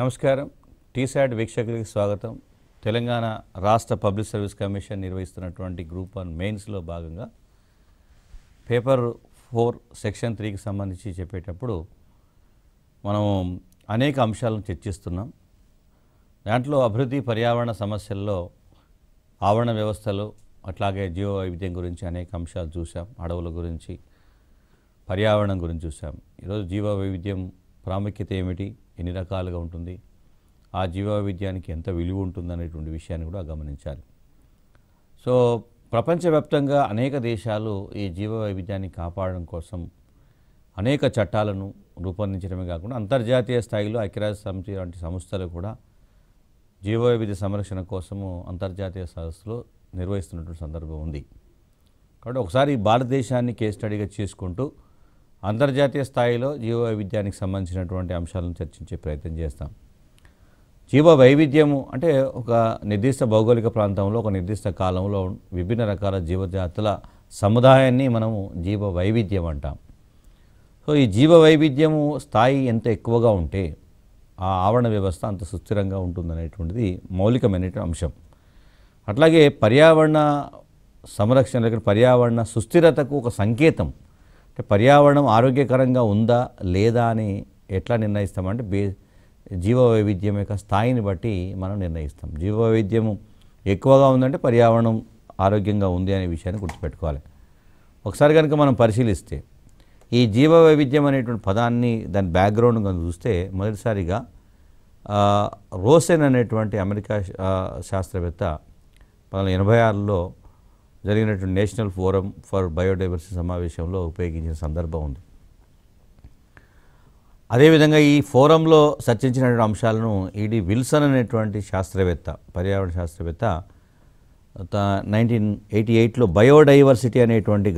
నమస్కారం. టీసాట్ వీక్షకులకు స్వాగతం. తెలంగాణ రాష్ట్ర పబ్లిక్ సర్వీస్ కమిషన్ నిర్వహిస్తున్నటువంటి గ్రూప్ 1 మెయిన్స్లో భాగంగా పేపర్ 4 సెక్షన్ 3కి సంబంధించి చెప్పేటప్పుడు మనం అనేక అంశాలను చర్చిస్తున్నాం. దాంట్లో అభివృద్ధి పర్యావరణ సమస్యల్లో ఆవరణ వ్యవస్థలు అట్లాగే జీవ వైవిధ్యం గురించి అనేక అంశాలు చూసాం. అడవుల గురించి, పర్యావరణం గురించి చూసాం. ఈరోజు జీవ వైవిధ్యం ప్రాముఖ్యత ఏమిటి, ఎన్ని రకాలుగా ఉంటుంది, ఆ జీవ వైవిధ్యానికి ఎంత విలువ ఉంటుంది అనేటువంటి విషయాన్ని కూడా గమనించాలి. సో ప్రపంచవ్యాప్తంగా అనేక దేశాలు ఈ జీవ వైవిధ్యాన్ని కాపాడడం కోసం అనేక చట్టాలను రూపొందించడమే కాకుండా అంతర్జాతీయ స్థాయిలో ఐక్యరాజ్య సమితి వంటి సంస్థలు కూడా జీవ వైవిధ్య సంరక్షణ కోసము అంతర్జాతీయ సదస్సులో నిర్వహిస్తున్నటువంటి సందర్భం ఉంది. కాబట్టి ఒకసారి భారతదేశాన్ని కేస్ స్టడీగా చేసుకుంటూ అంతర్జాతీయ స్థాయిలో జీవ వైవిధ్యానికి సంబంధించినటువంటి అంశాలను చర్చించే ప్రయత్నం చేస్తాం. జీవ వైవిధ్యము అంటే ఒక నిర్దిష్ట భౌగోళిక ప్రాంతంలో ఒక నిర్దిష్ట కాలంలో విభిన్న రకాల జీవజాతుల సముదాయాన్ని మనము జీవ వైవిధ్యం అంటాం. సో ఈ జీవ వైవిధ్యము స్థాయి ఎంత ఎక్కువగా ఉంటే ఆ ఆవరణ వ్యవస్థ అంత సుస్థిరంగా ఉంటుందనేటువంటిది మౌలికమైనటువంటి అంశం. అట్లాగే పర్యావరణ సంరక్షణ లేక పర్యావరణ సుస్థిరతకు ఒక సంకేతం. అంటే పర్యావరణం ఆరోగ్యకరంగా ఉందా లేదా అని ఎట్లా నిర్ణయిస్తామంటే జీవ వైవిధ్యం యొక్క స్థాయిని బట్టి మనం నిర్ణయిస్తాం. జీవ వైవిధ్యము ఎక్కువగా ఉందంటే పర్యావరణం ఆరోగ్యంగా ఉంది అనే విషయాన్ని గుర్తుపెట్టుకోవాలి. ఒకసారి కనుక మనం పరిశీలిస్తే ఈ జీవ వైవిధ్యం అనేటువంటి పదాన్ని దాని బ్యాక్గ్రౌండ్ కనుక చూస్తే మొదటిసారిగా రోసెన్ అనేటువంటి అమెరికా శాస్త్రవేత్త 1986లో జరిగినటువంటి నేషనల్ ఫోరం ఫర్ బయోడైవర్సిటీ సమావేశంలో ఉపయోగించిన సందర్భం ఉంది. అదేవిధంగా ఈ ఫోరంలో చర్చించినటువంటి అంశాలను ఈడి విల్సన్ అనేటువంటి శాస్త్రవేత్త, పర్యావరణ శాస్త్రవేత్త 1988లో బయోడైవర్సిటీ అనేటువంటి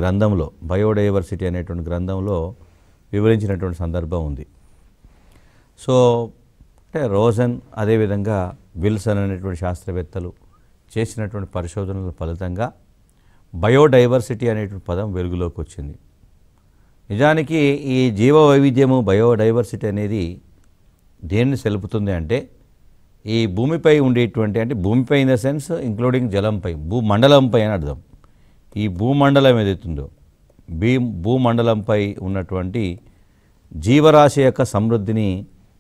గ్రంథంలో వివరించినటువంటి సందర్భం ఉంది. సో అంటే రోసెన్ అదేవిధంగా విల్సన్ అనేటువంటి శాస్త్రవేత్తలు చేసినటువంటి పరిశోధనల ఫలితంగా బయోడైవర్సిటీ అనేటువంటి పదం వెలుగులోకి వచ్చింది. నిజానికి ఈ జీవ వైవిధ్యము బయోడైవర్సిటీ అనేది దేన్ని తెలుపుతుంది అంటే ఈ భూమిపై ఉండేటువంటి, అంటే భూమిపై ఇన్ ద సెన్స్ ఇంక్లూడింగ్ జలంపై, భూమండలంపై అని అర్థం. ఈ భూమండలం ఏదైతుందో భూమండలంపై ఉన్నటువంటి జీవరాశి యొక్క సమృద్ధిని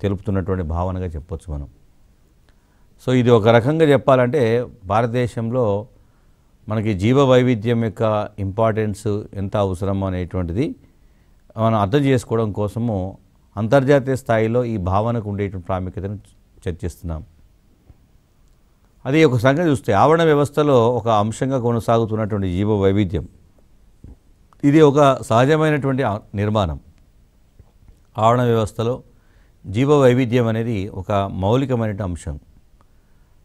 తెలుపుతున్నటువంటి భావనగా చెప్పొచ్చు మనం. సో ఇది ఒక రకంగా చెప్పాలంటే భారతదేశంలో మనకి జీవ వైవిధ్యం యొక్క ఇంపార్టెన్స్ ఎంత అవసరం అనేటువంటిది మనం అర్థం చేసుకోవడం కోసము అంతర్జాతీయ స్థాయిలో ఈ భావనకు ఉండేటువంటి ప్రాముఖ్యతను చర్చిస్తున్నాం. అది ఒక సంగతి చూస్తే ఆవరణ వ్యవస్థలో ఒక అంశంగా కొనసాగుతున్నటువంటి జీవ వైవిధ్యం ఇది ఒక సహజమైనటువంటి నిర్మాణం. ఆవరణ వ్యవస్థలో జీవ వైవిధ్యం అనేది ఒక మౌలికమైన అంశం.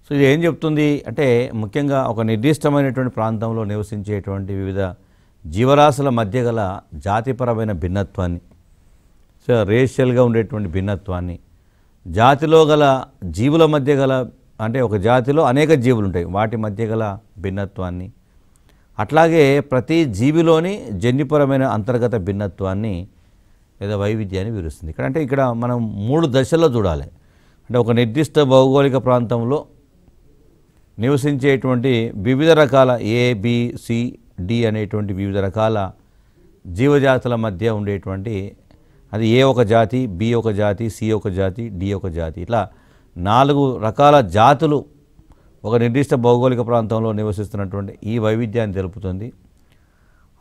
సో ఇది ఏం చెప్తుంది అంటే ముఖ్యంగా ఒక నిర్దిష్టమైనటువంటి ప్రాంతంలో నివసించేటువంటి వివిధ జీవరాశుల మధ్య గల జాతిపరమైన భిన్నత్వాన్ని, సో రేషియల్గా ఉండేటువంటి భిన్నత్వాన్ని, జాతిలో గల జీవుల మధ్య గల, అంటే ఒక జాతిలో అనేక జీవులు ఉంటాయి, వాటి మధ్య గల భిన్నత్వాన్ని, అట్లాగే ప్రతి జీవిలోని జన్యుపరమైన అంతర్గత భిన్నత్వాన్ని లేదా వైవిధ్యాన్ని వివరిస్తుంది. ఇక్కడ మనం 3 దశల్లో చూడాలి. అంటే ఒక నిర్దిష్ట భౌగోళిక ప్రాంతంలో నివసించేటువంటి వివిధ రకాల ABCD అనేటువంటి వివిధ రకాల జీవజాతుల మధ్య ఉండేటువంటి, అది A ఒక జాతి, B ఒక జాతి, C ఒక జాతి, D ఒక జాతి, ఇట్లా 4 రకాల జాతులు ఒక నిర్దిష్ట భౌగోళిక ప్రాంతంలో నివసిస్తున్నటువంటి ఈ వైవిధ్యాన్ని తెలుపుతుంది.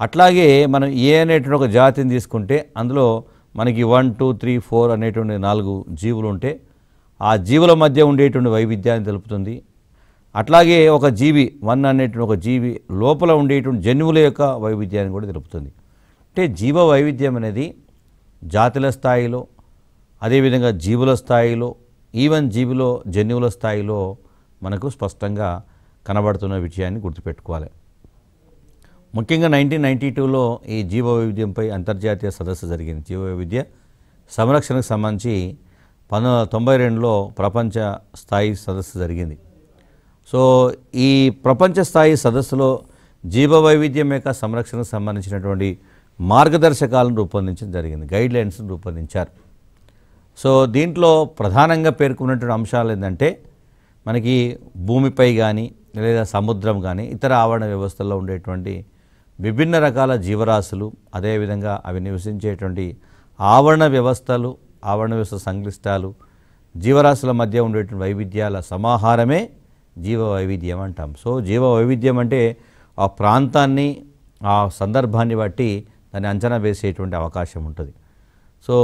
అట్లాగే మనం A అనేటువంటి ఒక జాతిని తీసుకుంటే అందులో మనకి 1, 2, 3, 4 అనేటువంటి 4 జీవులు ఉంటే ఆ జీవుల మధ్య ఉండేటువంటి వైవిధ్యాన్ని తెలుపుతుంది. అట్లాగే ఒక జీవి 1 అనేటువంటి ఒక జీవి లోపల ఉండేటువంటి జన్యువుల యొక్క వైవిధ్యాన్ని కూడా తెలుపుతుంది. అంటే జీవ వైవిధ్యం అనేది జాతుల స్థాయిలో, అదేవిధంగా జీవుల స్థాయిలో, ఈవెన్ జీవిలో జన్యువుల స్థాయిలో మనకు స్పష్టంగా కనబడుతున్న విషయాన్ని గుర్తుపెట్టుకోవాలి. ముఖ్యంగా 1992లో ఈ జీవ వైవిధ్యంపై అంతర్జాతీయ సదస్సు జరిగింది. జీవ వైవిధ్య సంరక్షణకు సంబంధించి 1992లో ప్రపంచ స్థాయి సదస్సు జరిగింది. సో ఈ ప్రపంచ స్థాయి సదస్సులో జీవ వైవిధ్యం యొక్క సంరక్షణకు సంబంధించినటువంటి మార్గదర్శకాలను రూపొందించడం జరిగింది, గైడ్లైన్స్ను రూపొందించారు. సో దీంట్లో ప్రధానంగా పేర్కొన్నటువంటి అంశాలు ఏంటంటే మనకి భూమిపై కానీ లేదా సముద్రం కానీ ఇతర ఆవరణ వ్యవస్థల్లో ఉండేటువంటి విభిన్న రకాల జీవరాశులు, అదేవిధంగా అవి నివసించేటువంటి ఆవరణ వ్యవస్థలు, ఆవరణ వ్యవస్థ సంక్లిష్టాలు, జీవరాశుల మధ్య ఉండేటువంటి వైవిధ్యాల సమాహారమే జీవ వైవిధ్యం అంటాం. సో జీవ వైవిధ్యం అంటే ఆ ప్రాంతాన్ని, ఆ సందర్భాన్ని బట్టి దాన్ని అంచనా వేసేటువంటి అవకాశం ఉంటుంది. సో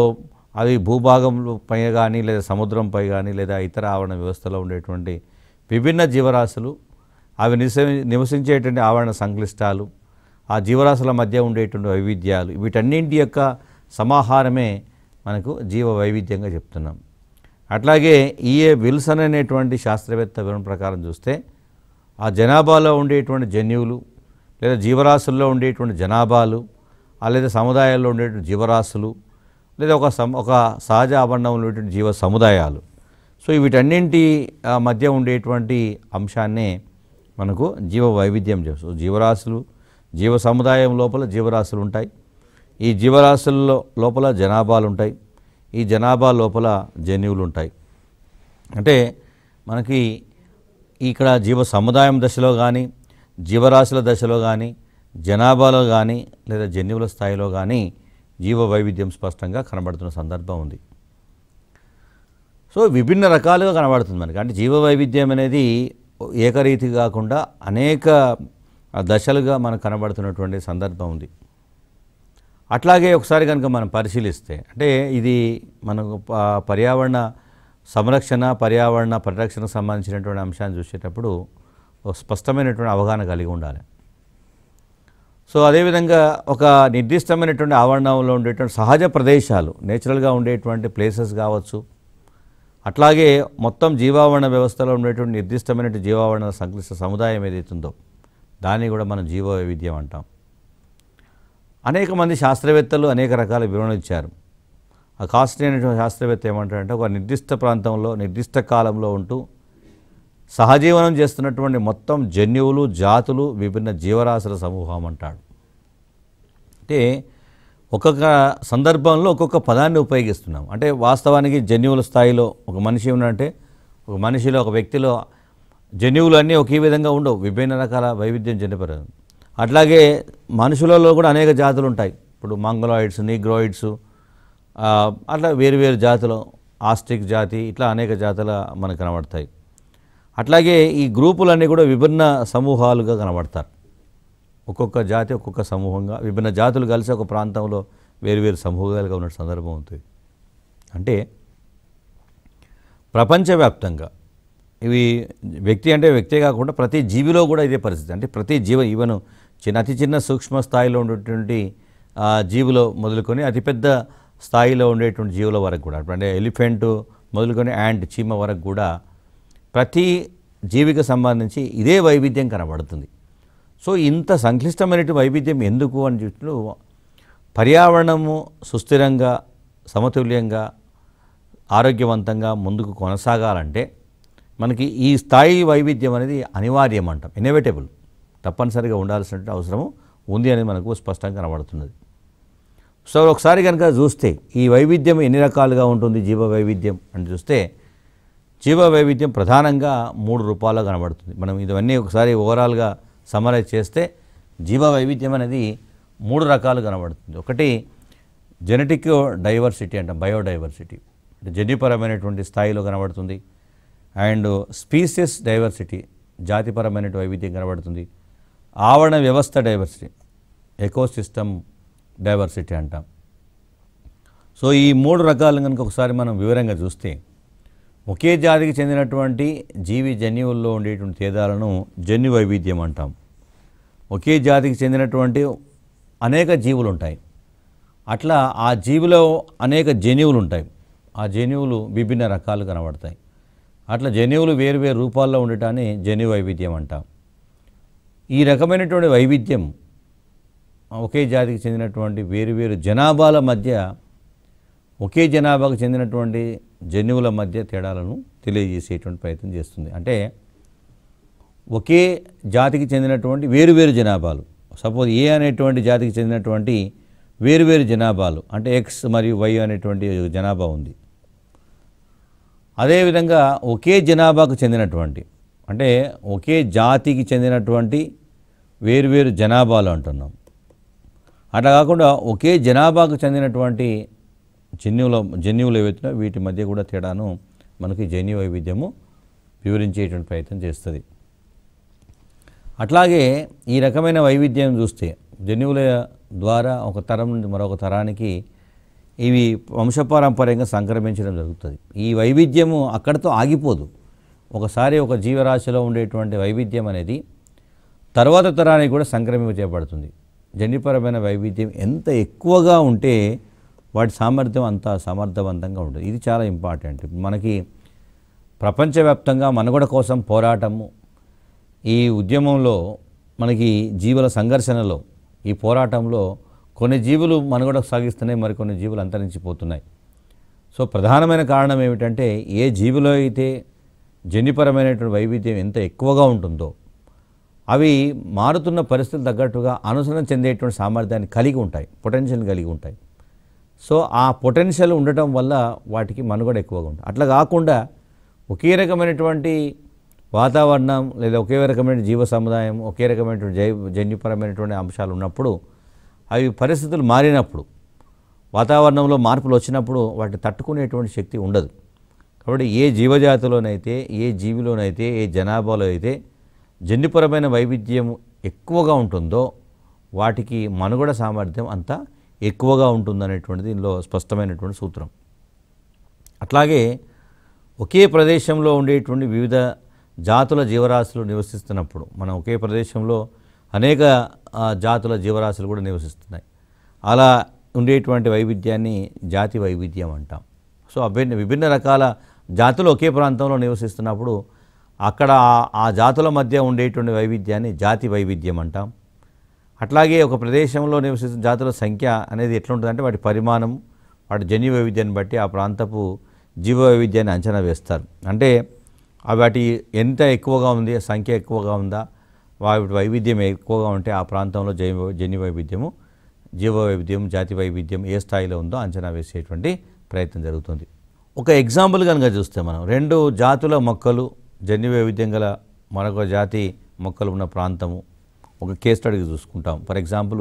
అవి భూభాగంపై కానీ లేదా సముద్రంపై కానీ లేదా ఇతర ఆవరణ వ్యవస్థలో ఉండేటువంటి విభిన్న జీవరాశులు, అవి నివసించేటువంటి ఆవరణ సంక్లిష్టాలు, ఆ జీవరాశుల మధ్య ఉండేటువంటి వైవిధ్యాలు, వీటన్నింటి యొక్క సమాహారమే మనకు జీవ వైవిధ్యంగా చెప్తున్నాం. అట్లాగే ఈఏ విల్సన్ అనేటువంటి శాస్త్రవేత్త వివరణ ప్రకారం చూస్తే ఆ జనాభాలో ఉండేటువంటి జన్యువులు లేదా జీవరాశుల్లో ఉండేటువంటి జనాభాలు, లేదా సముదాయాల్లో ఉండేటువంటి జీవరాశులు, లేదా ఒక సహజ ఆవరణంలో ఉండేటువంటి జీవ సముదాయాలు, సో వీటన్నింటి మధ్య ఉండేటువంటి అంశాన్నే మనకు జీవ వైవిధ్యం చేస్తుంది. జీవరాశులు, జీవ సముదాయం లోపల జీవరాశులు ఉంటాయి, ఈ జీవరాశుల లోపల జనాభాలు ఉంటాయి, ఈ జనాభా లోపల జన్యువులు ఉంటాయి. అంటే మనకి ఇక్కడ జీవ సముదాయం దశలో కానీ, జీవరాశుల దశలో కానీ, జనాభాలో కానీ లేదా జన్యువుల స్థాయిలో కానీ జీవ వైవిధ్యం స్పష్టంగా కనబడుతున్న సందర్భం ఉంది. సో విభిన్న రకాలుగా కనబడుతుంది మనకి. అంటే జీవ వైవిధ్యం అనేది ఏకరీతి కాకుండా అనేక దశలుగా మనకు కనబడుతున్నటువంటి సందర్భం ఉంది. అట్లాగే ఒకసారి కనుక మనం పరిశీలిస్తే, అంటే ఇది మనకు పర్యావరణ సంరక్షణ, పర్యావరణ పరిరక్షణకు సంబంధించినటువంటి అంశాన్ని చూసేటప్పుడు స్పష్టమైనటువంటి అవగాహన కలిగి ఉండాలి. సో అదేవిధంగా ఒక నిర్దిష్టమైనటువంటి ఆవరణంలో ఉండేటువంటి సహజ ప్రదేశాలు, నేచురల్గా ఉండేటువంటి ప్లేసెస్ కావచ్చు, అట్లాగే మొత్తం జీవావరణ వ్యవస్థలో ఉండేటువంటి నిర్దిష్టమైనటువంటి జీవావరణ సంక్లిష్ట సముదాయం ఏదైతుందో దాన్ని కూడా మనం జీవ వైవిధ్యం అంటాం. అనేక మంది శాస్త్రవేత్తలు అనేక రకాల వివరణ ఇచ్చారు. ఆ కాస్ట్లీ అనేటువంటి శాస్త్రవేత్త ఏమంటారంటే ఒక నిర్దిష్ట ప్రాంతంలో నిర్దిష్ట కాలంలో ఉంటూ సహజీవనం చేస్తున్నటువంటి మొత్తం జన్యువులు, జాతులు, విభిన్న జీవరాశుల సమూహం అంటాడు. అంటే ఒక్కొక్క సందర్భంలో ఒక్కొక్క పదాన్ని ఉపయోగిస్తున్నాం. అంటే వాస్తవానికి జన్యువుల స్థాయిలో ఒక మనిషి ఉన్నంటే ఒక మనిషిలో, ఒక వ్యక్తిలో జన్యువులు అన్నీ ఒకే విధంగా ఉండవు, విభిన్న రకాల వైవిధ్యం జన్యపరదు. అట్లాగే మనుషులలో కూడా అనేక జాతులు ఉంటాయి. ఇప్పుడు మంగళాయిడ్స్, నీగ్రాయిడ్స్, అట్లా వేరు జాతులు, ఆస్ట్రిక్ జాతి, ఇట్లా అనేక జాతుల మనకు కనబడతాయి. అట్లాగే ఈ గ్రూపులన్నీ కూడా విభిన్న సమూహాలుగా కనబడతారు. ఒక్కొక్క జాతి ఒక్కొక్క సమూహంగా, విభిన్న జాతులు కలిసి ఒక ప్రాంతంలో వేరు సమూహాలుగా ఉన్న సందర్భం ఉంటుంది. అంటే ప్రపంచవ్యాప్తంగా ఇవి వ్యక్తి అంటే వ్యక్తే కాకుండా ప్రతి జీవిలో కూడా ఇదే పరిస్థితి. అంటే ప్రతి జీవ, ఈవెన్ అతి చిన్న సూక్ష్మ స్థాయిలో ఉండేటువంటి జీవులో మొదలుకొని అతిపెద్ద స్థాయిలో ఉండేటువంటి జీవుల వరకు కూడా, అంటే ఎలిఫెంట్ మొదలుకొని యాంట్, చీమ వరకు కూడా ప్రతి జీవికి సంబంధించి ఇదే వైవిధ్యం కనబడుతుంది. సో ఇంత సంక్లిష్టమైన వైవిధ్యం ఎందుకు అని చెప్పి పర్యావరణము సుస్థిరంగా, సమతుల్యంగా, ఆరోగ్యవంతంగా ముందుకు కొనసాగాలంటే మనకి ఈ స్థాయి వైవిధ్యం అనేది అనివార్యం అంటాం, ఇన్నోవేటబుల్, తప్పనిసరిగా ఉండాల్సినటువంటి అవసరం ఉంది అనేది మనకు స్పష్టంగా కనబడుతున్నది. సో ఒకసారి కనుక చూస్తే ఈ వైవిధ్యం ఎన్ని రకాలుగా ఉంటుంది, జీవ వైవిధ్యం అని చూస్తే జీవ వైవిధ్యం ప్రధానంగా 3 రూపాల్లో కనబడుతుంది. మనం ఇవన్నీ ఒకసారి ఓవరాల్గా సమరైజ్ చేస్తే జీవ వైవిధ్యం అనేది 3 రకాలు కనబడుతుంది. ఒకటి జెనెటిక్ డైవర్సిటీ అంటాం, బయోడైవర్సిటీ, అంటే జన్యుపరమైనటువంటి స్థాయిలో కనబడుతుంది. అండ్ స్పీసీస్ డైవర్సిటీ, జాతిపరమైన వైవిధ్యం కనబడుతుంది. ఆవరణ వ్యవస్థ డైవర్సిటీ, ఎకోసిస్టమ్ డైవర్సిటీ అంటాం. సో ఈ 3 రకాలు కనుక ఒకసారి మనం వివరంగా చూస్తే ఒకే జాతికి చెందినటువంటి జీవి జన్యువుల్లో ఉండేటువంటి తేడాలను జన్యు వైవిధ్యం అంటాం. ఒకే జాతికి చెందినటువంటి అనేక జీవులు ఉంటాయి, అట్లా ఆ జీవిలో అనేక జన్యువులు ఉంటాయి, ఆ జన్యువులు విభిన్న రకాలు కనబడతాయి. అట్లా జన్యువులు వేరు రూపాల్లో ఉండటాన్ని జన్యు వైవిధ్యం అంటాం. ఈ రకమైనటువంటి వైవిధ్యం ఒకే జాతికి చెందినటువంటి వేరు జనాభాల మధ్య, ఒకే జనాభాకు చెందినటువంటి జన్యువుల మధ్య తేడాలను తెలియజేసేటువంటి ప్రయత్నం చేస్తుంది. అంటే ఒకే జాతికి చెందినటువంటి వేరు జనాభాలు, సపోజ్ ఏ అనేటువంటి జాతికి చెందినటువంటి వేరు జనాభాలు, అంటే ఎక్స్ మరియు వై అనేటువంటి జనాభా ఉంది. అదేవిధంగా ఒకే జనాభాకు చెందినటువంటి అంటే ఒకే జాతికి చెందినటువంటి వేరువేరు జనాభాలు అంటున్నాం. అట్లా కాకుండా ఒకే జనాభాకు చెందినటువంటి జన్యువులు ఏవైతున్నాయో వీటి మధ్య కూడా తేడాను మనకి జన్యు వైవిధ్యము వివరించేటువంటి ప్రయత్నం చేస్తుంది. అట్లాగే ఈ రకమైన వైవిధ్యం చూస్తే జన్యువుల ద్వారా ఒక తరం నుండి మరొక తరానికి ఇవి వంశపారంపర్యంగా సంక్రమించడం జరుగుతుంది. ఈ వైవిధ్యము అక్కడితో ఆగిపోదు. ఒకసారి ఒక జీవరాశిలో ఉండేటువంటి వైవిధ్యం అనేది తర్వాత తరానికి కూడా సంక్రమింపచేయబడుతుంది. జన్యుపరమైన వైవిధ్యం ఎంత ఎక్కువగా ఉంటే వాటి సామర్థ్యం అంత సమర్థవంతంగా ఉంటుంది. ఇది చాలా ఇంపార్టెంట్. మనకి ప్రపంచవ్యాప్తంగా మనుగడ కోసం పోరాటము, ఈ ఉద్యమంలో మనకి జీవుల సంఘర్షణలో, ఈ పోరాటంలో కొన్ని జీవులు మనుగడ సాగిస్తున్నాయి, మరికొన్ని జీవులు అంతరించిపోతున్నాయి. సో ప్రధానమైన కారణం ఏమిటంటే ఏ జీవిలో అయితే జన్యుపరమైనటువంటి వైవిధ్యం ఎంత ఎక్కువగా ఉంటుందో అవి మారుతున్న పరిస్థితులు తగ్గట్టుగా అనుసరణ చెందేటువంటి సామర్థ్యాన్ని కలిగి ఉంటాయి, పొటెన్షియల్ కలిగి ఉంటాయి. సో ఆ పొటెన్షియల్ ఉండటం వల్ల వాటికి మనుగడ ఎక్కువగా ఉంటుంది. అట్లా కాకుండా ఒకే రకమైనటువంటి వాతావరణం లేదా ఒకే రకమైన జీవ సముదాయం, ఒకే రకమైనటువంటి జన్యుపరమైనటువంటి అంశాలు ఉన్నప్పుడు అవి పరిస్థితులు మారినప్పుడు, వాతావరణంలో మార్పులు వచ్చినప్పుడు వాటిని తట్టుకునేటువంటి శక్తి ఉండదు. కాబట్టి ఏ జీవజాతిలోనైతే, ఏ జీవిలోనైతే, ఏ జనాభాలో అయితే జన్యుపరమైన వైవిధ్యం ఎక్కువగా ఉంటుందో వాటికి మనుగడ సామర్థ్యం అంతా ఎక్కువగా ఉంటుందనేటువంటిది దీనిలో స్పష్టమైనటువంటి సూత్రం. అట్లాగే ఒకే ప్రదేశంలో ఉండేటువంటి వివిధ జాతుల జీవరాశులు నివసిస్తున్నప్పుడు, మనం ఒకే ప్రదేశంలో అనేక జాతుల జీవరాశులు కూడా నివసిస్తున్నాయి. అలా ఉండేటువంటి వైవిధ్యాన్ని జాతి వైవిధ్యం అంటాం. సో విభిన్న రకాల జాతులు ఒకే ప్రాంతంలో నివసిస్తున్నప్పుడు అక్కడ ఆ జాతుల మధ్య ఉండేటువంటి వైవిధ్యాన్ని జాతి వైవిధ్యం అంటాం. అట్లాగే ఒక ప్రదేశంలో నివసిస్తున్న జాతుల సంఖ్య అనేది ఎట్లుంటుందంటే వాటి పరిమాణం, వాటి జన్యు వైవిధ్యాన్ని బట్టి ఆ ప్రాంతపు జీవ వైవిధ్యాన్ని అంచనా వేస్తారు. అంటే వాటి ఎంత ఎక్కువగా ఉంది, సంఖ్య ఎక్కువగా ఉందా, వాటి వైవిధ్యం ఎక్కువగా ఉంటే ఆ ప్రాంతంలో జన్యు వైవిధ్యము, జీవ వైవిధ్యం, జాతి వైవిధ్యం ఏ స్థాయిలో ఉందో అంచనా వేసేటువంటి ప్రయత్నం జరుగుతుంది. ఒక ఎగ్జాంపుల్ కనుక చూస్తే మనం 2 జాతుల మొక్కలు, జన్యు వైవిధ్యం గల మరొక జాతి మొక్కలు ఉన్న ప్రాంతము ఒక కేస్ స్టడీకి చూసుకుంటాం. ఫర్ ఎగ్జాంపుల్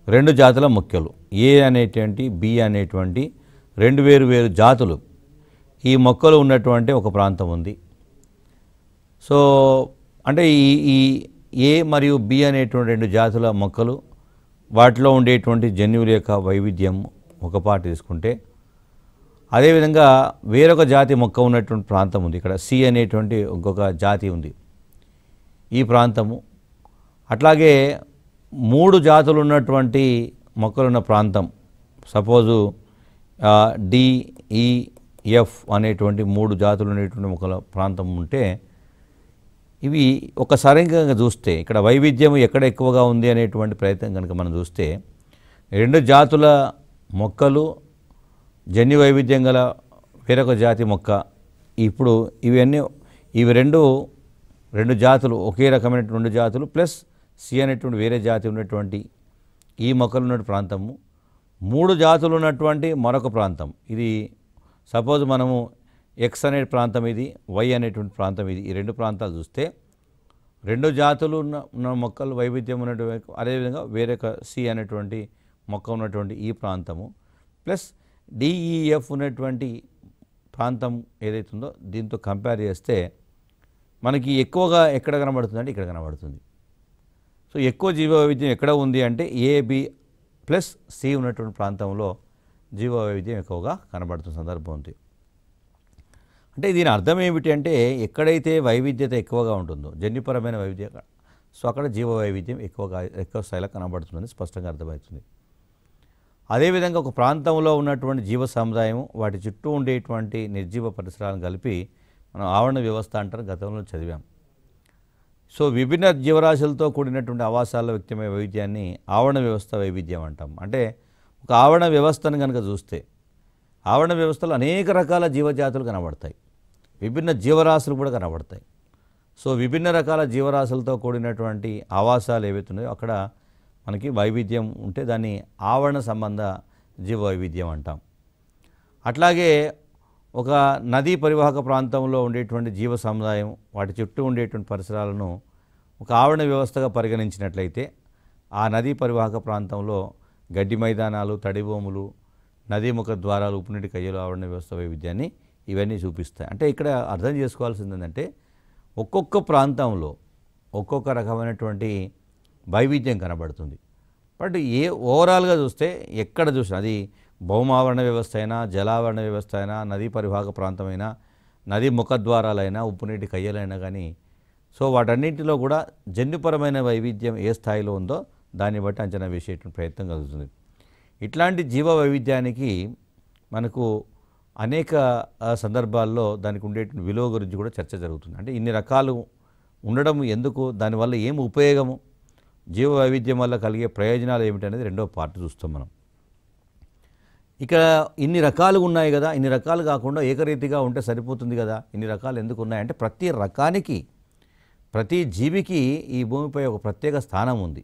2 జాతుల మొక్కలు ఏ అనేటువంటి బి అనేటువంటి 2 వేరు జాతులు ఈ మొక్కలు ఉన్నటువంటి ఒక ప్రాంతం ఉంది. సో అంటే ఈ ఏ మరియు బి అనేటువంటి 2 జాతుల మొక్కలు వాటిలో ఉండేటువంటి జన్యువుల యొక్క వైవిధ్యం ఒక పార్ట్ తీసుకుంటే, అదేవిధంగా వేరొక జాతి మొక్క ఉన్నటువంటి ప్రాంతం ఉంది. ఇక్కడ సి అనేటువంటి ఇంకొక జాతి ఉంది ఈ ప్రాంతము. అట్లాగే 3 జాతులు ఉన్నటువంటి మొక్కలున్న ప్రాంతం, సపోజు డిఈఎఫ్ అనేటువంటి 3 జాతులు ఉన్నటువంటి మొక్కల ప్రాంతం ఉంటే, ఇవి ఒకసారిగా చూస్తే ఇక్కడ వైవిధ్యం ఎక్కడ ఎక్కువగా ఉంది అనేటువంటి ప్రయత్నం కనుక మనం చూస్తే 2 జాతుల మొక్కలు, జన్యు వైవిధ్యం గల వేరొక జాతి మొక్క, ఇప్పుడు ఇవి రెండు జాతులు ఒకే రకమైనటువంటి 2 జాతులు ప్లస్ సి అనేటువంటి వేరే జాతి ఉన్నటువంటి ఈ మొక్కలు ఉన్న ప్రాంతము, 3 జాతులు ఉన్నటువంటి మరొక ప్రాంతం. ఇది సపోజ్ మనము ఎక్స్ అనే ప్రాంతం ఇది, వై అనేటువంటి ప్రాంతం ఇది. ఈ 2 ప్రాంతాలు చూస్తే 2 జాతులు ఉన్న మొక్కలు వైవిధ్యం ఉన్నటువంటి, అదేవిధంగా వేరొక సి అనేటువంటి మొక్క ఉన్నటువంటి ఈ ప్రాంతము ప్లస్ డిఈఎఫ్ ఉన్నటువంటి ప్రాంతం ఏదైతుందో దీంతో కంపేర్ చేస్తే మనకి ఎక్కువగా ఎక్కడ కనబడుతుందంటే ఇక్కడ కనబడుతుంది. సో ఎక్కువ జీవ వైవిధ్యం ఎక్కడ ఉంది అంటే ఏబి ప్లస్ సి ఉన్నటువంటి ప్రాంతంలో జీవ వైవిధ్యం ఎక్కువగా కనబడుతున్న సందర్భం ఉంది. అంటే దీని అర్థం ఏమిటి అంటే ఎక్కడైతే వైవిధ్యత ఎక్కువగా ఉంటుందో జన్యుపరమైన వైవిధ్యం, సో అక్కడ జీవ వైవిధ్యం ఎక్కువ స్థాయిలో కనబడుతుందని స్పష్టంగా అర్థమవుతుంది. అదేవిధంగా ఒక ప్రాంతంలో ఉన్నటువంటి జీవ సముదాయం వాటి చుట్టూ ఉండేటువంటి నిర్జీవ పరిసరాలను కలిపి మనం ఆవరణ వ్యవస్థ అంటారు, గతంలో చదివాం. సో విభిన్న జీవరాశులతో కూడినటువంటి ఆవాసాల్లో వ్యక్తమయ్యే వైవిధ్యాన్ని ఆవరణ వ్యవస్థ వైవిధ్యం అంటాం. అంటే ఒక ఆవరణ వ్యవస్థను కనుక చూస్తే ఆవరణ వ్యవస్థలో అనేక రకాల జీవజాతులు కనబడతాయి, విభిన్న జీవరాశులు కూడా కనబడతాయి. సో విభిన్న రకాల జీవరాశులతో కూడినటువంటి ఆవాసాలు ఏవైతున్నాయో అక్కడ మనకి వైవిధ్యం ఉంటే దాన్ని ఆవరణ సంబంధ జీవ వైవిధ్యం అంటాం. అట్లాగే ఒక నదీ పరివాహక ప్రాంతంలో ఉండేటువంటి జీవ సముదాయం, వాటి చుట్టూ ఉండేటువంటి పరిసరాలను ఒక ఆవరణ వ్యవస్థగా పరిగణించినట్లయితే ఆ నదీ పరివాహక ప్రాంతంలో గడ్డి మైదానాలు, తడి భూములు, నదీ ముఖ ద్వారాలు, ఉప్పునీటి కయ్యలు, ఆవరణ వ్యవస్థ వైవిధ్యాన్ని ఇవన్నీ చూపిస్తాయి. అంటే ఇక్కడ అర్థం చేసుకోవాల్సింది ఏంటంటే ఒక్కొక్క ప్రాంతంలో ఒక్కొక్క రకమైనటువంటి వైవిధ్యం కనబడుతుంది. బట్ ఓవరాల్గా చూస్తే ఎక్కడ చూసినా అది భౌమావరణ వ్యవస్థ అయినా, జలావరణ వ్యవస్థ అయినా, నదీ పరివాహక ప్రాంతమైనా, నదీ ముఖద్వారాలైనా, ఉప్పునీటి కయ్యలైనా కానీ సో వాటన్నింటిలో కూడా జన్యుపరమైన వైవిధ్యం ఏ స్థాయిలో ఉందో దాన్ని బట్టి అంచనా వేసేటువంటి ప్రయత్నం కలుగుతుంది. ఇట్లాంటి జీవ వైవిధ్యానికి మనకు అనేక సందర్భాల్లో దానికి ఉండేటువంటి విలువ గురించి కూడా చర్చ జరుగుతుంది. అంటే ఇన్ని రకాలు ఉండడం ఎందుకు, దానివల్ల ఏం ఉపయోగము, జీవ వైవిధ్యం వల్ల కలిగే ప్రయోజనాలు ఏమిటనేది రెండో పార్ట్ చూస్తాం మనం. ఇక్కడ ఇన్ని రకాలు ఉన్నాయి కదా, ఇన్ని రకాలు కాకుండా ఏకరీతిగా ఉంటే సరిపోతుంది కదా, ఇన్ని రకాలు ఎందుకు ఉన్నాయంటే ప్రతి రకానికి, ప్రతి జీవికి ఈ భూమిపై ఒక ప్రత్యేక స్థానం ఉంది.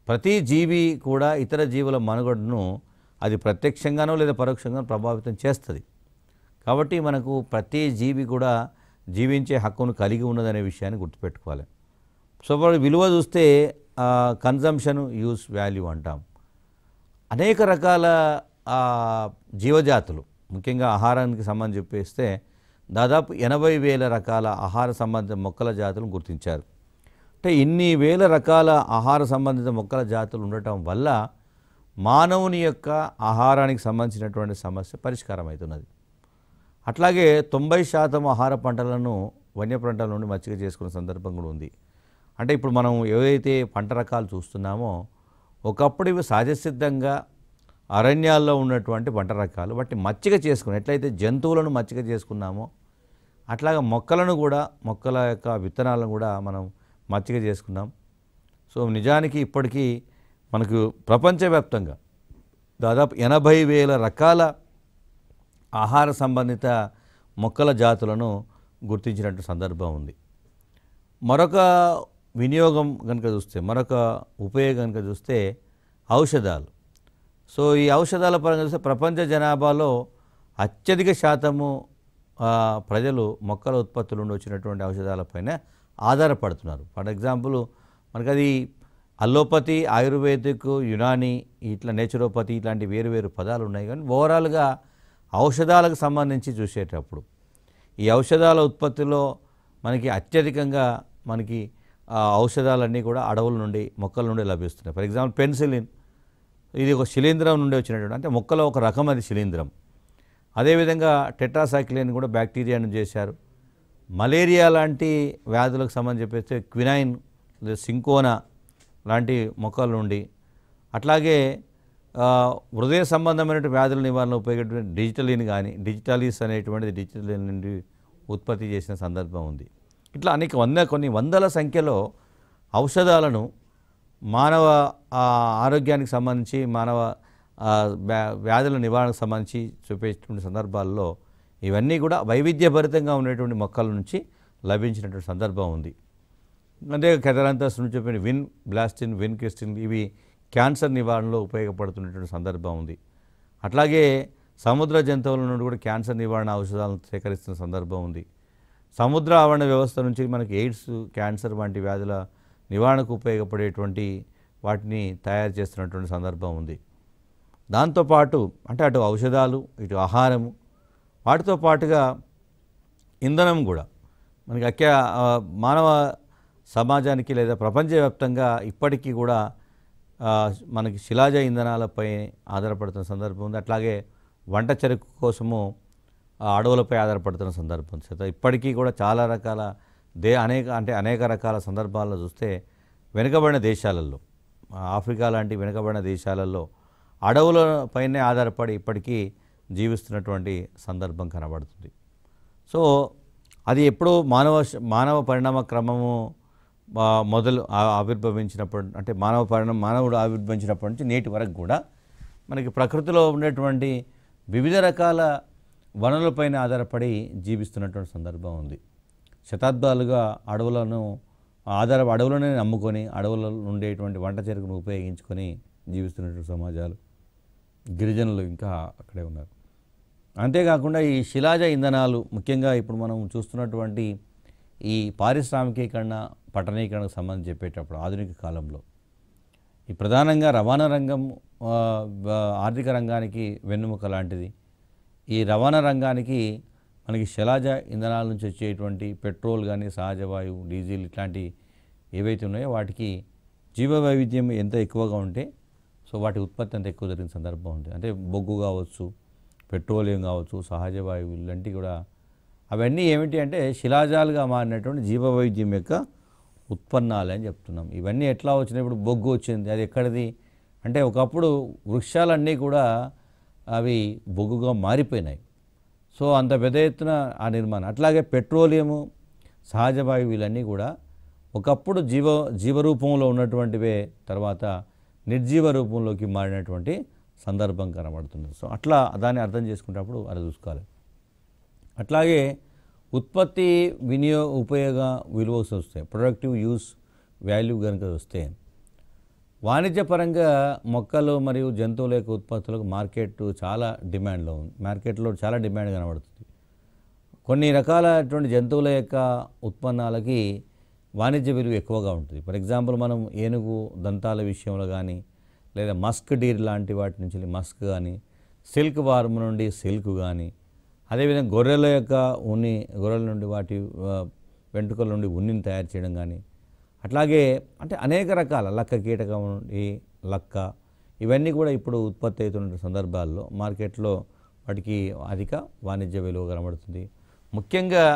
ప్రతి జీవి కూడా ఇతర జీవుల మనుగడను అది ప్రత్యక్షంగానో లేదా పరోక్షంగానో ప్రభావితం చేస్తుంది. కాబట్టి మనకు ప్రతి జీవి కూడా జీవించే హక్కును కలిగి ఉన్నదనే విషయాన్ని గుర్తుపెట్టుకోవాలి. సో విలువ చూస్తే కన్జంప్షన్, యూస్, వాల్యూ అంటాం. అనేక రకాల జీవజాతులు, ముఖ్యంగా ఆహారానికి సంబంధించి చెప్పేస్తే దాదాపు 80,000 రకాల ఆహార సంబంధిత మొక్కల జాతులను గుర్తించారు. అంటే ఇన్ని వేల రకాల ఆహార సంబంధిత మొక్కల జాతులు ఉండటం వల్ల మానవుని యొక్క ఆహారానికి సంబంధించినటువంటి సమస్య పరిష్కారం అవుతున్నది. అట్లాగే 90% ఆహార పంటలను వన్య పంటల నుండి మచ్చిక చేసుకునే సందర్భం కూడా ఉంది. అంటే ఇప్పుడు మనం ఏవైతే పంట రకాలు చూస్తున్నామో ఒకప్పుడు ఇవి సహజసిద్ధంగా అరణ్యాల్లో ఉన్నటువంటి పంట రకాలు, వాటిని మచ్చిక చేసుకుని ఎట్లయితే జంతువులను మచ్చిక చేసుకున్నామో అట్లాగా మొక్కలను కూడా, మొక్కల యొక్క విత్తనాలను కూడా మనం మచ్చిక చేసుకున్నాం. సో నిజానికి ఇప్పటికీ మనకు ప్రపంచవ్యాప్తంగా దాదాపు 80,000 రకాల ఆహార సంబంధిత మొక్కల జాతులను గుర్తించినట్టు సందర్భం ఉంది. మరొక వినియోగం కనుక చూస్తే, మరొక ఉపయోగం కనుక చూస్తే ఔషధాలు. సో ఈ ఔషధాల పరంగా చూస్తే ప్రపంచ జనాభాలో అత్యధిక శాతము ప్రజలు మొక్కల ఉత్పత్తుల నుండి వచ్చినటువంటి ఔషధాలపైన ఆధారపడుతున్నారు. ఫర్ ఎగ్జాంపుల్ మనకు అది అల్లోపతి, ఆయుర్వేదిక్, యునాని, ఇట్లా నేచురోపతి ఇట్లాంటి వేరు వేరు పదాలు ఉన్నాయి. కానీ ఓవరాల్గా ఔషధాలకు సంబంధించి చూసేటప్పుడు ఈ ఔషధాల ఉత్పత్తిలో మనకి అత్యధికంగా మనకి ఔషధాలన్నీ కూడా అడవుల నుండి, మొక్కల నుండి లభిస్తున్నాయి. ఫర్ ఎగ్జాంపుల్ పెన్సిలిన్, ఇది ఒక శిలీంధ్రం నుండి వచ్చినటువంటి, అంటే మొక్కలో ఒక రకం అది శిలీంధ్రం. అదేవిధంగా టెట్రాసైక్లిన్ కూడా బ్యాక్టీరియా నుంచి చేశారు. మలేరియా లాంటి వ్యాధులకు సంబంధించి చెప్పేస్తే క్వినైన్ లేదా సింకోనా లాంటి మొక్కల నుండి, అట్లాగే హృదయ సంబంధమైనటువంటి వ్యాధుల నివారణ ఉపయోగించే డిజిటలిన్ కానీ, డిజిటాలిస్ అనేటువంటిది డిజిటలిన్ నుండి ఉత్పత్తి చేసిన సందర్భం ఉంది. ఇట్లా కొన్ని వందల సంఖ్యలో ఔషధాలను మానవ ఆరోగ్యానికి సంబంధించి, మానవ వ్యాధుల నివారణకు సంబంధించి చూపేటువంటి సందర్భాల్లో ఇవన్నీ కూడా వైవిధ్యభరితంగా ఉండేటువంటి మొక్కల నుంచి లభించినటువంటి సందర్భం ఉంది. అంటే కెథరాంథస్ నుంచి చెప్పిన విన్ బ్లాస్టిన్, విన్ క్రిస్టిన్ ఇవి క్యాన్సర్ నివారణలో ఉపయోగపడుతున్నటువంటి సందర్భం ఉంది. అట్లాగే సముద్ర జంతువుల నుండి కూడా క్యాన్సర్ నివారణ ఔషధాలను సేకరిస్తున్న సందర్భం ఉంది. సముద్ర ఆవరణ వ్యవస్థ నుంచి మనకి ఎయిడ్స్, క్యాన్సర్ వంటి వ్యాధుల నివారణకు ఉపయోగపడేటువంటి వాటిని తయారు చేస్తున్నటువంటి సందర్భం ఉంది. దాంతోపాటు అంటే అటు ఔషధాలు, ఇటు ఆహారము, వాటితో పాటుగా ఇంధనం కూడా మనకి మానవ సమాజానికి లేదా ప్రపంచవ్యాప్తంగా ఇప్పటికీ కూడా మనకి శిలాజ ఇంధనాలపై ఆధారపడుతున్న సందర్భం ఉంది. అట్లాగే వంట చెరకు కోసము అడవులపై ఆధారపడుతున్న సందర్భం చేత ఇప్పటికీ కూడా చాలా రకాల అనేక రకాల సందర్భాల్లో చూస్తే వెనుకబడిన దేశాలలో, ఆఫ్రికా లాంటి వెనుకబడిన దేశాలలో అడవులపైనే ఆధారపడి ఇప్పటికీ జీవిస్తున్నటువంటి సందర్భం కనబడుతుంది. సో అది ఎప్పుడో మానవ పరిణామ క్రమము ఆవిర్భవించినప్పటి, అంటే మానవుడు ఆవిర్భవించినప్పటి నుంచి నేటి వరకు కూడా మనకి ప్రకృతిలో ఉండేటువంటి వివిధ రకాల వనరులపైన ఆధారపడి జీవిస్తున్నటువంటి సందర్భం ఉంది. శతాబ్దాలుగా అడవులనే నమ్ముకొని, అడవులలో ఉండేటువంటి వంట చెరుకును ఉపయోగించుకొని జీవిస్తున్నటువంటి సమాజాలు, గిరిజనులు ఇంకా అక్కడే ఉన్నారు. అంతేకాకుండా ఈ శిలాజ ఇంధనాలు ముఖ్యంగా ఇప్పుడు మనం చూస్తున్నటువంటి ఈ పారిశ్రామికీకరణ పట్టణీకరణకు సంబంధించి చెప్పేటప్పుడు ఆధునిక కాలంలో ఈ ప్రధానంగా రవాణా రంగం ఆర్థిక రంగానికి వెన్నెముక లాంటిది. ఈ రవాణా రంగానికి మనకి శిలాజ ఇంధనాల నుంచి వచ్చేటువంటి పెట్రోల్ కానీ సహజ వాయువు డీజిల్ ఇట్లాంటి ఏవైతే ఉన్నాయో వాటికి జీవ వైవిధ్యం ఎంత ఎక్కువగా ఉంటే సో వాటి ఉత్పత్తి అంత ఎక్కువ జరిగిన సందర్భం ఉంది. అంటే బొగ్గు కావచ్చు, పెట్రోలియం కావచ్చు, సహజ వాయువు ఇలాంటివి కూడా అవన్నీ ఏమిటి అంటే శిలాజాలుగా మారినటువంటి జీవ వైవిధ్యం యొక్క ఉత్పన్నాలు అని చెప్తున్నాం. ఇవన్నీ ఎట్లా వచ్చినప్పుడు బొగ్గు వచ్చింది, అది ఎక్కడిది అంటే ఒకప్పుడు వృక్షాలన్నీ కూడా అవి బొగ్గుగా మారిపోయినాయి. సో అంత పెద్ద ఎత్తున ఆ నిర్మాణం. అట్లాగే పెట్రోలియము సహజ వాయువు ఇవన్నీ కూడా ఒకప్పుడు జీవరూపంలో ఉన్నటువంటివే తర్వాత నిర్జీవ రూపంలోకి మారినటువంటి సందర్భం కనబడుతుంది. సో అట్లా దాన్ని అర్థం చేసుకునేటప్పుడు అది చూసుకోవాలి. అట్లాగే ఉత్పత్తి ఉపయోగ విలువస్ వస్తాయి, ప్రొడక్టివ్ యూస్ వాల్యూ కనుక వస్తే వాణిజ్యపరంగా మొక్కలు మరియు జంతువుల యొక్క ఉత్పత్తులకు మార్కెట్ చాలా డిమాండ్లో ఉంది. మార్కెట్లో చాలా డిమాండ్ కనబడుతుంది. కొన్ని రకాలైనటువంటి జంతువుల యొక్క ఉత్పన్నాలకి వాణిజ్య విలువ ఎక్కువగా ఉంటుంది. ఫర్ ఎగ్జాంపుల్ మనం ఏనుగు దంతాల విషయంలో కానీ లేదా మస్క్ డీర్ లాంటి వాటి నుంచి మస్క్ కానీ, సిల్క్ వార్మ్ నుండి సిల్క్ కానీ, అదేవిధంగా గొర్రెల యొక్క ఉన్ని, గొర్రెల నుండి వాటి వెంట్రుకల నుండి ఉన్నిని తయారు చేయడం కానీ, అట్లాగే అంటే అనేక రకాల లక్క కీటకం నుండి లక్క ఇవన్నీ కూడా ఇప్పుడు ఉత్పత్తి అవుతున్న సందర్భాల్లో మార్కెట్లో వాటికి అధిక వాణిజ్య విలువ కనబడుతుంది. ముఖ్యంగా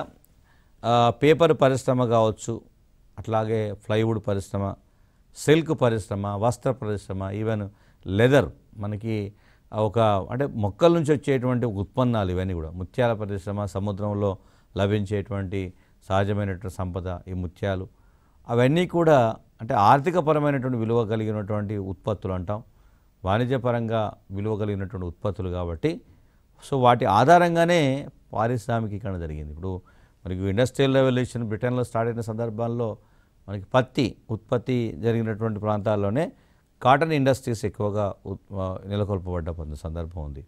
పేపర్ పరిశ్రమ కావచ్చు, అట్లాగే ప్లైవుడ్ పరిశ్రమ, సిల్క్ పరిశ్రమ, వస్త్ర పరిశ్రమ, ఈవెన్ లెదర్ మనకి ఒక అంటే మొక్కల నుంచి వచ్చేటువంటి ఉత్పన్నాలు ఇవన్నీ కూడా, ముత్యాల పరిశ్రమ, సముద్రంలో లభించేటువంటి సహజమైనటువంటి సంపద ఈ ముత్యాలు అవన్నీ కూడా అంటే ఆర్థికపరమైనటువంటి విలువ కలిగినటువంటి ఉత్పత్తులు అంటాం, వాణిజ్యపరంగా విలువ కలిగినటువంటి ఉత్పత్తులు కాబట్టి సో వాటి ఆధారంగానే పారిశ్రామికీకరణ జరిగింది. ఇప్పుడు మనకి ఇండస్ట్రియల్ రెవల్యూషన్ బ్రిటన్లో స్టార్ట్ అయిన సందర్భాల్లో మనకి పత్తి ఉత్పత్తి జరిగినటువంటి ప్రాంతాల్లోనే కాటన్ ఇండస్ట్రీస్ ఎక్కువగా నెలకొల్పబడ్డ సందర్భం ఉంది.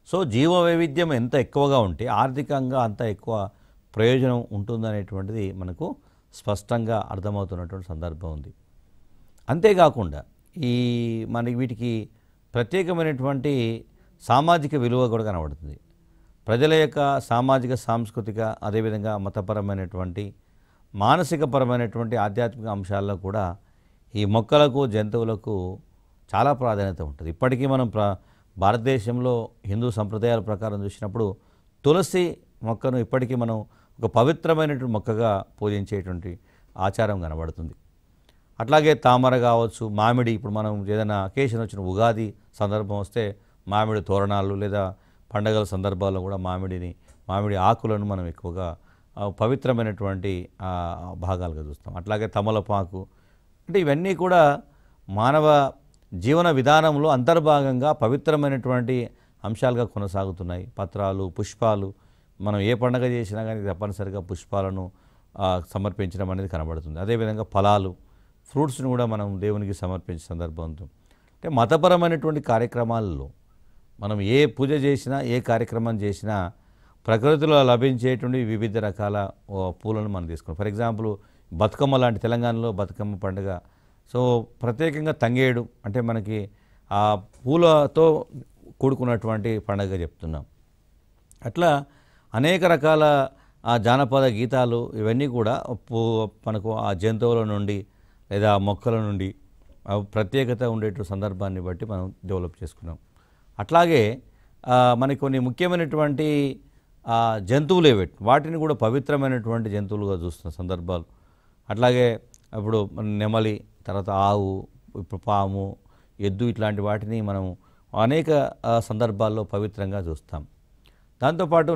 సో జీవ వైవిధ్యం ఎంత ఎక్కువగా ఉంటే ఆర్థికంగా అంత ఎక్కువ ప్రయోజనం ఉంటుందనేటువంటిది మనకు స్పష్టంగా అర్థమవుతున్నటువంటి సందర్భం ఉంది. అంతేకాకుండా ఈ మనకి వీటికి ప్రత్యేకమైనటువంటి సామాజిక విలువ కూడా కనబడుతుంది. ప్రజల యొక్క సామాజిక, సాంస్కృతిక, అదేవిధంగా మతపరమైనటువంటి, మానసికపరమైనటువంటి, ఆధ్యాత్మిక అంశాల్లో కూడా ఈ మొక్కలకు, జంతువులకు చాలా ప్రాధాన్యత ఉంటుంది. ఇప్పటికీ మనం భారతదేశంలో హిందూ సంప్రదాయాల ప్రకారం చూసినప్పుడు తులసి మొక్కను ఇప్పటికీ మనం ఒక పవిత్రమైనటువంటి మొక్కగా పూజించేటువంటి ఆచారం కనబడుతుంది. అట్లాగే తామర కావచ్చు, మామిడి, ఇప్పుడు మనం ఏదైనా అకేషన్ వచ్చిన ఉగాది సందర్భం వస్తే మామిడి తోరణాలు లేదా పండగల సందర్భాల్లో కూడా మామిడి ఆకులను మనం ఎక్కువగా పవిత్రమైనటువంటి భాగాలుగా చూస్తాం. అట్లాగే తమలపాకు, అంటే ఇవన్నీ కూడా మానవ జీవన విధానంలో అంతర్భాగంగా పవిత్రమైనటువంటి అంశాలుగా కొనసాగుతున్నాయి. పత్రాలు, పుష్పాలు, మనం ఏ పండగ చేసినా కానీ తప్పనిసరిగా పుష్పాలను సమర్పించడం అనేది కనబడుతుంది. అదేవిధంగా ఫలాలు, ఫ్రూట్స్ని కూడా మనం దేవునికి సమర్పించే సందర్భం ఉంటుంది. అంటే మతపరమైనటువంటి కార్యక్రమాల్లో మనం ఏ పూజ చేసినా, ఏ కార్యక్రమం చేసినా ప్రకృతిలో లభించేటువంటి వివిధ రకాల పూలను మనం తీసుకున్నాం. ఫర్ ఎగ్జాంపుల్ బతుకమ్మ లాంటి తెలంగాణలో బతుకమ్మ పండుగ, సో ప్రత్యేకంగా తంగేడు అంటే మనకి ఆ పూలతో కూడుకున్నటువంటి పండుగ చెప్తున్నాం. అట్లా అనేక రకాల జానపద గీతాలు ఇవన్నీ కూడా మనకు ఆ జంతువుల నుండి లేదా మొక్కల నుండి ప్రత్యేకత ఉండేటువంటి సందర్భాన్ని బట్టి మనం డెవలప్ చేసుకున్నాం. అట్లాగే మనకి కొన్ని ముఖ్యమైనటువంటి జంతువులు ఏవి వాటిని కూడా పవిత్రమైనటువంటి జంతువులుగా చూస్తున్న సందర్భాలు. అట్లాగే ఇప్పుడు నెమలి, తర్వాత ఆవు, ఇప్పుడు పాము, ఎద్దు ఇట్లాంటి వాటిని మనం అనేక సందర్భాల్లో పవిత్రంగా చూస్తాం. దాంతోపాటు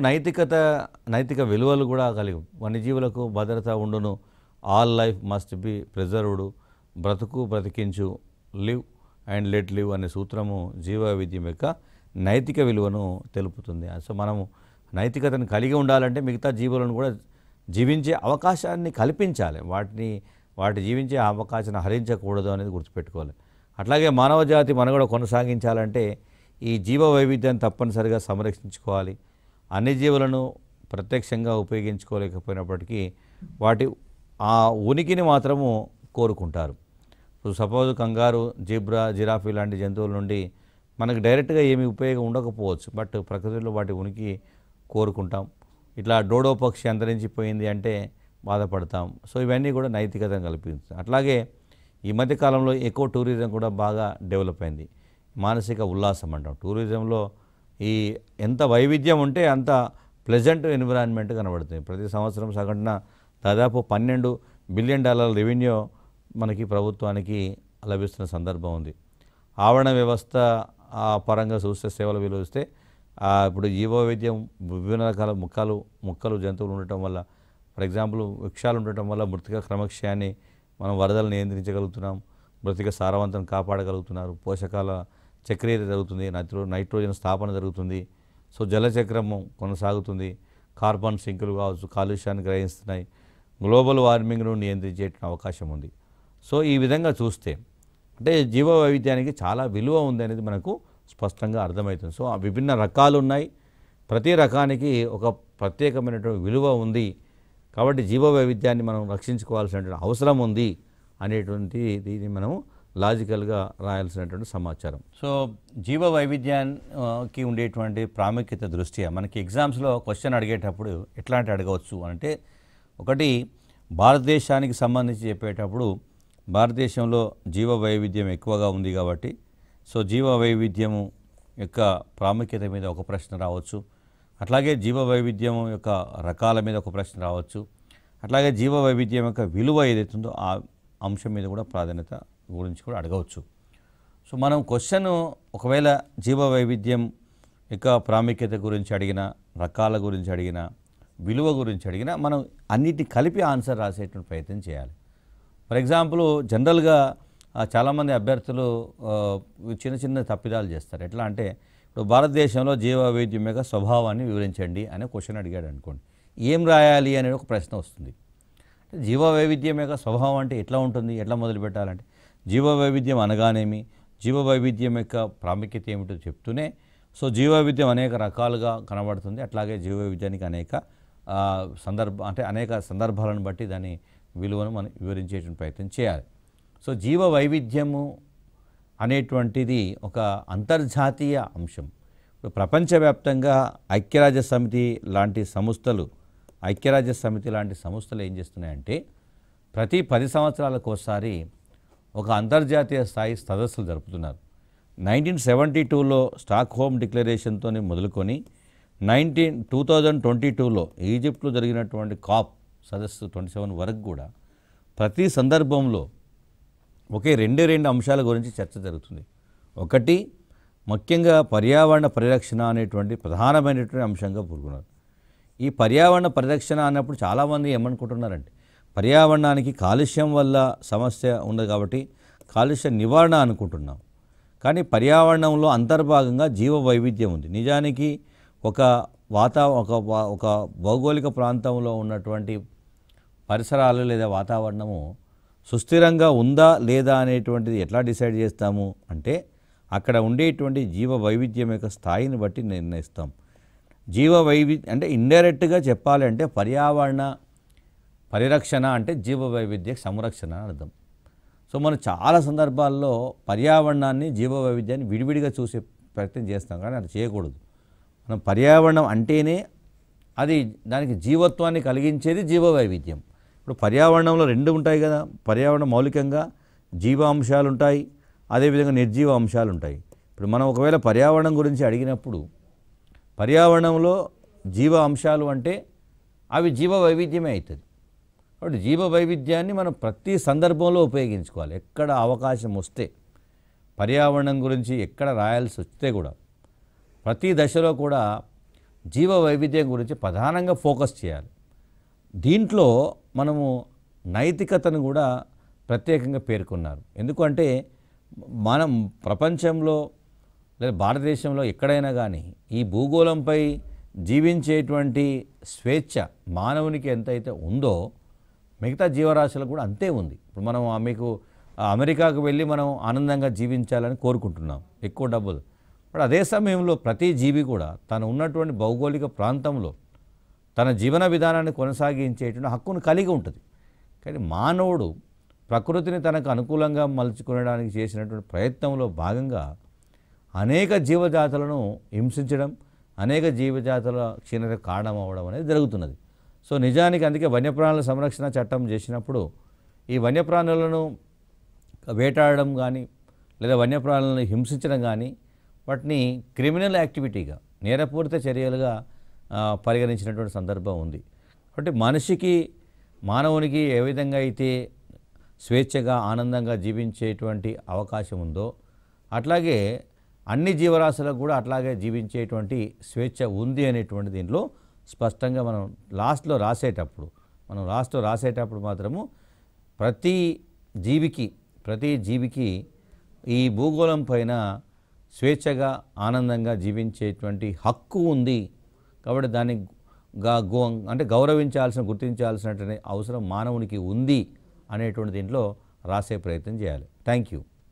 నైతిక విలువలు కూడా కలిగి వన్యజీవులకు భద్రత ఉండును, all life must be preserved, బ్రతికించు, లివ్ అండ్ లెట్ లివ్ అనే సూత్రము జీవ వైవిధ్యం యొక్క నైతిక విలువను తెలుపుతుంది. సో మనము నైతికతను కలిగి ఉండాలంటే మిగతా జీవులను కూడా జీవించే అవకాశాన్ని కల్పించాలి, వాటి జీవించే అవకాశాన్ని హరించకూడదు అనేది గుర్తుపెట్టుకోవాలి. అట్లాగే మానవ జాతి మనుగడ కొనసాగించాలంటే ఈ జీవ వైవిధ్యాన్ని తప్పనిసరిగా సంరక్షించుకోవాలి. అన్ని జీవులను ప్రత్యక్షంగా ఉపయోగించుకోలేకపోయినప్పటికీ వాటి ఆ ఉనికిని మాత్రము కోరుకుంటారు. ఇప్పుడు సపోజ్ కంగారు, జీబ్రా, జిరాఫ్ ఇలాంటి జంతువుల నుండి మనకు డైరెక్ట్గా ఏమీ ఉపయోగం ఉండకపోవచ్చు, బట్ ప్రకృతిలో వాటి ఉనికి కోరుకుంటాం. ఇట్లా డోడో పక్షి అంతరించిపోయింది అంటే బాధపడతాం. సో ఇవన్నీ కూడా నైతికతను కల్పిస్తాయి. అట్లాగే ఈ మధ్యకాలంలో ఎకో టూరిజం కూడా బాగా డెవలప్ అయింది. మానసిక ఉల్లాసం అంటాం. టూరిజంలో ఈ ఎంత వైవిధ్యం ఉంటే అంత ప్లెజెంట్ ఎన్విరాన్మెంట్ కనబడుతుంది. ప్రతి సంవత్సరం సగటున దాదాపు $12 బిలియన్ రెవెన్యూ మనకి ప్రభుత్వానికి లభిస్తున్న సందర్భం ఉంది. ఆవరణ వ్యవస్థ పరంగా చూస్తే, సేవలు విలువిస్తే ఇప్పుడు జీవవైవిధ్యం విభిన్న రకాల మొక్కలు జంతువులు ఉండటం వల్ల, ఫర్ ఎగ్జాంపుల్ వృక్షాలు ఉండటం వల్ల మృతిక క్రమక్షయాన్ని మనం వరదలు నియంత్రించగలుగుతున్నాం, మృతిక సారవంతం కాపాడగలుగుతున్నారు, పోషకాల చక్రీయత జరుగుతుంది, నైట్రోజన్ స్థాపన జరుగుతుంది. సో జలచక్రము కొనసాగుతుంది, కార్బన్ సింకులు కావచ్చు కాలుష్యాన్ని గ్రహిస్తున్నాయి, గ్లోబల్ వార్మింగ్ను నియంత్రించే అవకాశం ఉంది. సో ఈ విధంగా చూస్తే అంటే జీవ వైవిధ్యానికి చాలా విలువ ఉంది అనేది మనకు స్పష్టంగా అర్థమవుతుంది. సో ఆ విభిన్న రకాలు ఉన్నాయి, ప్రతి రకానికి ఒక ప్రత్యేకమైనటువంటి విలువ ఉంది. కాబట్టి జీవ వైవిధ్యాన్ని మనం రక్షించుకోవాల్సినటువంటి అవసరం ఉంది అనేటువంటి దీన్ని మనం లాజికల్గా రాయాల్సినటువంటి సమాచారం. సో జీవ వైవిధ్యానికి ఉండేటువంటి ప్రాముఖ్యత దృష్ట్యా మనకి ఎగ్జామ్స్లో క్వశ్చన్ అడిగేటప్పుడు ఎట్లాంటి అడగవచ్చు అంటే, ఒకటి భారతదేశానికి సంబంధించి చెప్పేటప్పుడు భారతదేశంలో జీవ వైవిధ్యం ఎక్కువగా ఉంది కాబట్టి సో జీవ వైవిధ్యము యొక్క ప్రాముఖ్యత మీద ఒక ప్రశ్న రావచ్చు. అట్లాగే జీవ వైవిధ్యం యొక్క రకాల మీద ఒక ప్రశ్న రావచ్చు. అట్లాగే జీవ వైవిధ్యం యొక్క విలువ ఏదైతుందో ఆ అంశం మీద కూడా ప్రాధాన్యత గురించి కూడా అడగవచ్చు. సో మనం క్వశ్చన్ ఒకవేళ జీవ వైవిధ్యం యొక్క ప్రాముఖ్యత గురించి అడిగిన, రకాల గురించి అడిగిన, విలువ గురించి అడిగినా మనం అన్నిటిని కలిపి ఆన్సర్ రాసేటువంటి ప్రయత్నం చేయాలి. ఫర్ ఎగ్జాంపుల్ జనరల్గా చాలామంది అభ్యర్థులు చిన్న చిన్న తప్పిదాలు చేస్తారు. ఎట్లా అంటే ఇప్పుడు భారతదేశంలో జీవ వైవిధ్యం యొక్క స్వభావాన్ని వివరించండి అనే క్వశ్చన్ అడిగాడు అనుకోండి, ఏం రాయాలి అనే ఒక ప్రశ్న వస్తుంది. జీవ వైవిధ్యం యొక్క స్వభావం అంటే ఎట్లా ఉంటుంది, ఎట్లా మొదలు పెట్టాలంటే జీవ వైవిధ్యం అనగానేమి, జీవ వైవిధ్యం యొక్క ప్రాముఖ్యత ఏమిటో చెప్తూనే సో జీవ వైవిధ్యం అనేక రకాలుగా కనబడుతుంది. అట్లాగే జీవ వైవిధ్యానికి అనేక అనేక సందర్భాలను బట్టి దాని విలువను మనం వివరించేటువంటి ప్రయత్నం చేయాలి. సో జీవ వైవిధ్యము అనేటువంటిది ఒక అంతర్జాతీయ అంశం. ఇప్పుడు ప్రపంచవ్యాప్తంగా ఐక్యరాజ్య సమితి లాంటి సంస్థలు ఏం చేస్తున్నాయంటే ప్రతి 10 సంవత్సరాలకు ఒకసారి ఒక అంతర్జాతీయ స్థాయి సదస్సులు జరుపుతున్నారు. 1972లో స్టాక్హోమ్ డిక్లరేషన్తో మొదలుకొని 2022లో ఈజిప్ట్లో జరిగినటువంటి కాప్ సదస్సు 27 వరకు కూడా ప్రతి సందర్భంలో ఒకే రెండు అంశాల గురించి చర్చ జరుగుతుంది. ఒకటి ముఖ్యంగా పర్యావరణ పరిరక్షణ అనేటువంటి ప్రధానమైనటువంటి అంశంగా పూనుకున్నారు. ఈ పర్యావరణ పరిరక్షణ అన్నప్పుడు చాలామంది ఏమనుకుంటున్నారంటే పర్యావరణానికి కాలుష్యం వల్ల సమస్య ఉంది కాబట్టి కాలుష్య నివారణ అనుకుంటున్నాం. కానీ పర్యావరణంలో అంతర్భాగంగా జీవ వైవిధ్యం ఉంది. నిజానికి ఒక భౌగోళిక ప్రాంతంలో ఉన్నటువంటి పరిసరాలు లేదా వాతావరణము సుస్థిరంగా ఉందా లేదా అనేటువంటిది ఎట్లా డిసైడ్ చేస్తాము అంటే అక్కడ ఉండేటువంటి జీవ వైవిధ్యం యొక్క స్థాయిని బట్టి నిర్ణయిస్తాం. జీవ వైవిధ్యం అంటే ఇండైరెక్ట్గా చెప్పాలంటే పర్యావరణ పరిరక్షణ అంటే జీవ వైవిధ్య సంరక్షణ అని అర్థం. సో మనం చాలా సందర్భాల్లో పర్యావరణాన్ని జీవ వైవిధ్యాన్ని విడివిడిగా చూసే ప్రయత్నం చేస్తాం, కానీ అది చేయకూడదు. మనం పర్యావరణం అంటేనే అది దానికి జీవత్వాన్ని కలిగించేది జీవ వైవిధ్యం. ఇప్పుడు పర్యావరణంలో రెండు ఉంటాయి కదా, పర్యావరణం మౌలికంగా జీవ అంశాలు ఉంటాయి, అదేవిధంగా నిర్జీవ అంశాలు ఉంటాయి. ఇప్పుడు మనం ఒకవేళ పర్యావరణం గురించి అడిగినప్పుడు పర్యావరణంలో జీవ అంశాలు అంటే అవి జీవ వైవిధ్యమే అవుతుంది. కాబట్టి జీవ వైవిధ్యాన్ని మనం ప్రతి సందర్భంలో ఉపయోగించుకోవాలి. ఎక్కడ అవకాశం వస్తే పర్యావరణం గురించి ఎక్కడ రాయాల్సి వస్తే కూడా ప్రతి దశలో కూడా జీవ వైవిధ్యం గురించి ప్రధానంగా ఫోకస్ చేయాలి. దీంట్లో మనము నైతికతను కూడా ప్రత్యేకంగా పేర్కొన్నారు. ఎందుకంటే మనం ప్రపంచంలో లేదా భారతదేశంలో ఎక్కడైనా కానీ ఈ భూగోళంపై జీవించేటువంటి స్వేచ్ఛ మానవునికి ఎంతైతే ఉందో మిగతా జీవరాశులకు కూడా అంతే ఉంది. ఇప్పుడు మనం మీకు అమెరికాకు వెళ్ళి మనం ఆనందంగా జీవించాలని కోరుకుంటున్నాం, ఎక్కువ డబ్బులు. బట్ అదే సమయంలో ప్రతి జీవి కూడా తను ఉన్నటువంటి భౌగోళిక ప్రాంతంలో తన జీవన విధానాన్ని కొనసాగించేటువంటి హక్కును కలిగి ఉంటుంది. కానీ మానవుడు ప్రకృతిని తనకు అనుకూలంగా మలుచుకునడానికి చేసినటువంటి ప్రయత్నంలో భాగంగా అనేక జీవజాతులను హింసించడం, అనేక జీవజాతుల క్షీణత కారణం అవ్వడం అనేది జరుగుతున్నది. సో నిజానికి అందుకే వన్యప్రాణుల సంరక్షణ చట్టం చేసినప్పుడు ఈ వన్యప్రాణులను వేటాడడం కానీ లేదా వన్యప్రాణులను హింసించడం కానీ వాటిని క్రిమినల్ యాక్టివిటీగా, నేరపూరిత చర్యలుగా పరిగణించినటువంటి సందర్భం ఉంది. కాబట్టి మానవునికి ఏ విధంగా అయితే స్వేచ్ఛగా ఆనందంగా జీవించేటువంటి అవకాశం ఉందో అట్లాగే అన్ని జీవరాశులకు కూడా అట్లాగే జీవించేటువంటి స్వేచ్ఛ ఉంది అనేటువంటి దీంట్లో స్పష్టంగా మనం లాస్ట్లో రాసేటప్పుడు మాత్రము ప్రతి జీవికి ఈ భూగోళం పైన స్వేచ్ఛగా ఆనందంగా జీవించేటువంటి హక్కు ఉంది. కాబట్టి దాన్ని గుర్తించాల్సినటువంటి అవసరం మానవునికి ఉంది అనేటువంటి దీంట్లో రాసే ప్రయత్నం చేయాలి. Thank you.